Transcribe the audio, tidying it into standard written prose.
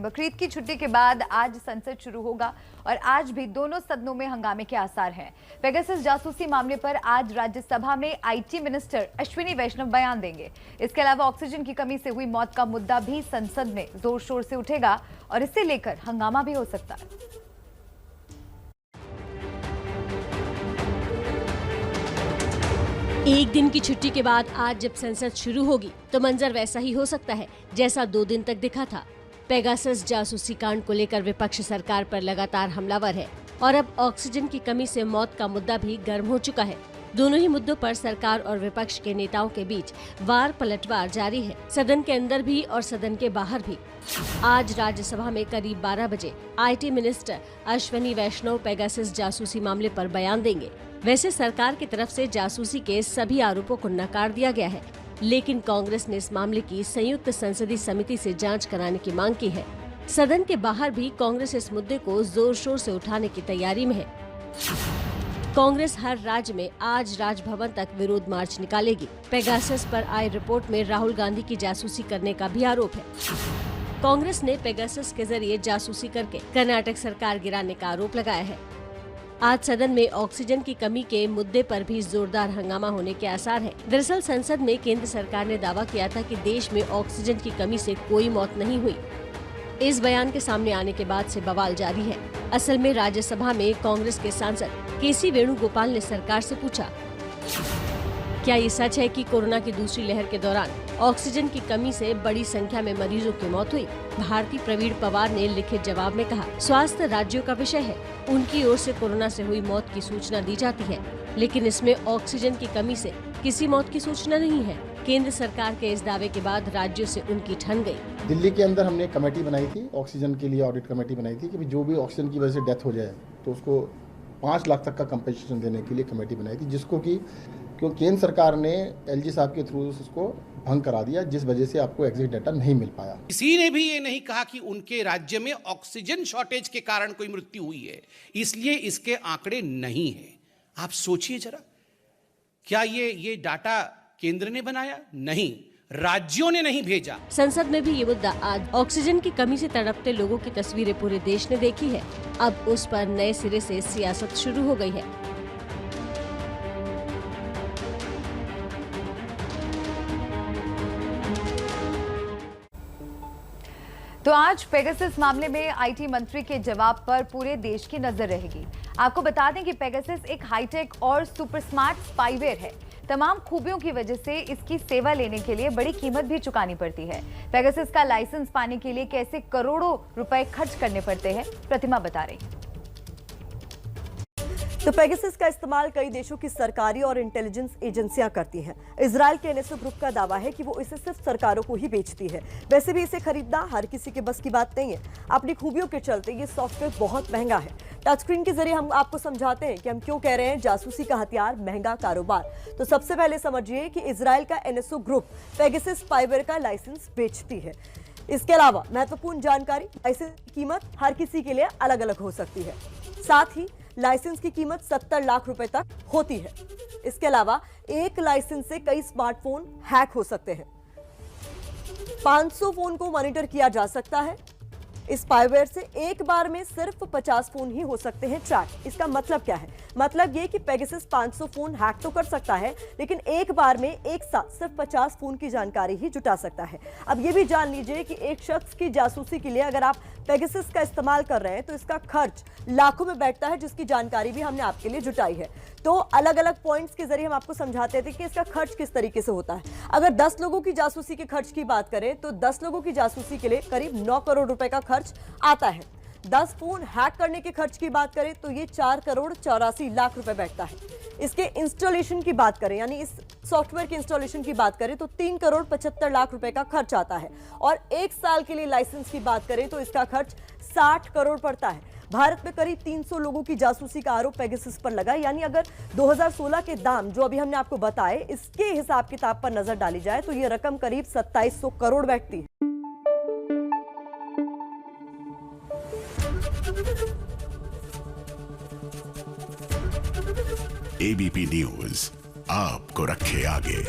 बकरीद की छुट्टी के बाद आज संसद शुरू होगा और आज भी दोनों सदनों में हंगामे के आसार हैं। पेगासस जासूसी मामले पर आज राज्यसभा में आईटी मिनिस्टर अश्विनी वैष्णव बयान देंगे। इसके अलावा ऑक्सीजन की कमी से हुई मौत का मुद्दा भी संसद में जोर शोर से उठेगा और इसे लेकर हंगामा भी हो सकता है। एक दिन की छुट्टी के बाद आज जब संसद शुरू होगी तो मंजर वैसा ही हो सकता है जैसा 2 दिन तक दिखा था। पेगासस जासूसी कांड को लेकर विपक्ष सरकार पर लगातार हमलावर है और अब ऑक्सीजन की कमी से मौत का मुद्दा भी गर्म हो चुका है। दोनों ही मुद्दों पर सरकार और विपक्ष के नेताओं के बीच वार पलटवार जारी है, सदन के अंदर भी और सदन के बाहर भी। आज राज्यसभा में करीब 12 बजे IT minister Ashwini Vaishnaw Pegasus जासूसी मामले पर बयान देंगे। वैसे सरकार की तरफ से जासूसी के सभी आरोपों को नकार दिया गया है, लेकिन कांग्रेस ने इस मामले की संयुक्त संसदीय समिति से जांच कराने की मांग की है। सदन के बाहर भी कांग्रेस इस मुद्दे को जोर शोर से उठाने की तैयारी में है। कांग्रेस हर राज्य में आज राजभवन तक विरोध मार्च निकालेगी। पेगासस पर आई रिपोर्ट में राहुल गांधी की जासूसी करने का भी आरोप है। कांग्रेस ने पेगासस के जरिए जासूसी करके कर्नाटक सरकार गिराने का आरोप लगाया है। आज सदन में ऑक्सीजन की कमी के मुद्दे पर भी जोरदार हंगामा होने के आसार हैं। दरअसल संसद में केंद्र सरकार ने दावा किया था कि देश में ऑक्सीजन की कमी से कोई मौत नहीं हुई। इस बयान के सामने आने के बाद से बवाल जारी है। असल में राज्यसभा में कांग्रेस के सांसद केसी वेणुगोपाल ने सरकार से पूछा, क्या ये सच है कि कोरोना की दूसरी लहर के दौरान ऑक्सीजन की कमी से बड़ी संख्या में मरीजों की मौत हुई? भारती प्रवीण पवार ने लिखित जवाब में कहा, स्वास्थ्य राज्यों का विषय है, उनकी ओर से कोरोना से हुई मौत की सूचना दी जाती है, लेकिन इसमें ऑक्सीजन की कमी से किसी मौत की सूचना नहीं है। केंद्र सरकार के इस दावे के बाद राज्यों से उनकी ठन गई। दिल्ली के अंदर हमने कमेटी बनाई थी, ऑक्सीजन के लिए ऑडिट कमेटी बनाई थी कि जो भी ऑक्सीजन की वजह से डेथ हो जाए तो उसको 5 लाख तक का कंपनसेशन देने के लिए कमेटी बनाई थी, जिसको कि क्योंकि केंद्र सरकार ने एलजी साहब के थ्रू उसको भंग करा दिया, जिस वजह से आपको एग्जैक्ट डाटा नहीं मिल पाया। किसी ने भी ये नहीं कहा कि उनके राज्य में ऑक्सीजन शॉर्टेज के कारण कोई मृत्यु हुई है, इसलिए इसके आंकड़े नहीं है। आप सोचिए जरा, क्या ये डाटा केंद्र ने बनाया? नहीं, राज्यों ने नहीं भेजा। संसद में भी ये मुद्दा आज ऑक्सीजन की कमी से तड़पते लोगों की तस्वीरें पूरे देश ने देखी है। अब उस पर नए सिरे से सियासत शुरू हो गई है। तो आज पेगासस मामले में आईटी मंत्री के जवाब पर पूरे देश की नजर रहेगी। आपको बता दें कि पेगासस एक हाईटेक और सुपर स्मार्ट स्पाईवेयर है। तमाम खूबियों की वजह से इसकी सेवा लेने के लिए बड़ी कीमत भी चुकानी पड़ती है। पेगासस का लाइसेंस पाने के लिए कैसे करोड़ों रुपए खर्च करने पड़ते हैं, प्रतिमा बता रही है। तो पेगासस का इस्तेमाल कई देशों की सरकारी और इंटेलिजेंस एजेंसियां करती हैं। इजराइल के एनएसओ ग्रुप का दावा है कि वो इसे सिर्फ सरकारों को ही बेचती है। वैसे भी इसे खरीदना हर किसी के बस की बात नहीं है। अपनी खूबियों के चलते ये सॉफ्टवेयर बहुत महंगा है। टच स्क्रीन के जरिए हम आपको समझाते हैं कि हम क्यों कह रहे हैं जासूसी का हथियार महंगा कारोबार। तो सबसे पहले समझिए कि इजराइल का एनएसओ ग्रुप पेगासस स्पाईवेयर का लाइसेंस बेचती है। इसके अलावा महत्वपूर्ण जानकारी, लाइसेंस की कीमत हर किसी के लिए अलग अलग हो सकती है। साथ ही लाइसेंस की कीमत 70 लाख रुपए तक होती है। इसके अलावा एक लाइसेंस से कई स्मार्टफोन हैक हो सकते हैं। 500 फोन को मॉनिटर किया जा सकता है। इस स्पाईवेयर से एक बार में सिर्फ 50 फोन ही हो सकते हैं ट्रैक। इसका मतलब क्या है? मतलब ये कि पेगासस 500 फोन हैक तो कर सकता है, लेकिन एक बार में एक साथ सिर्फ 50 फोन की जानकारी ही जुटा सकता है। अब ये भी जान लीजिए कि एक शख्स की जासूसी के लिए अगर आप पेगासस का इस्तेमाल कर रहे हैं तो इसका खर्च लाखों में बैठता है, जिसकी जानकारी भी हमने आपके लिए जुटाई है। तो अलग अलग पॉइंट्स के जरिए हम आपको समझाते थे कि इसका खर्च किस तरीके से होता है। अगर 10 लोगों की जासूसी के खर्च की बात करें तो 10 लोगों की जासूसी के लिए करीब 9 करोड़ रुपए का खर्च आता है। 10 फोन हैक करने के खर्च की बात करें तो ये 4 करोड़ 84 लाख रुपए बैठता है। इसके इंस्टॉलेशन की बात करें, यानी इस सॉफ्टवेयर के इंस्टॉलेशन की बात करें तो 3 करोड़ 75 लाख रुपए का खर्च आता है। और 1 साल के लिए लाइसेंस की बात करें तो इसका खर्च 60 करोड़ पड़ता है। भारत में करीब 300 लोगों की जासूसी का आरोप पेगासस पर लगा, यानी अगर 2016 के दाम जो अभी हमने आपको बताए इसके हिसाब किताब पर नजर डाली जाए तो ये रकम करीब 2700 करोड़ बैठती है। एबीपी न्यूज आपको रखे आगे।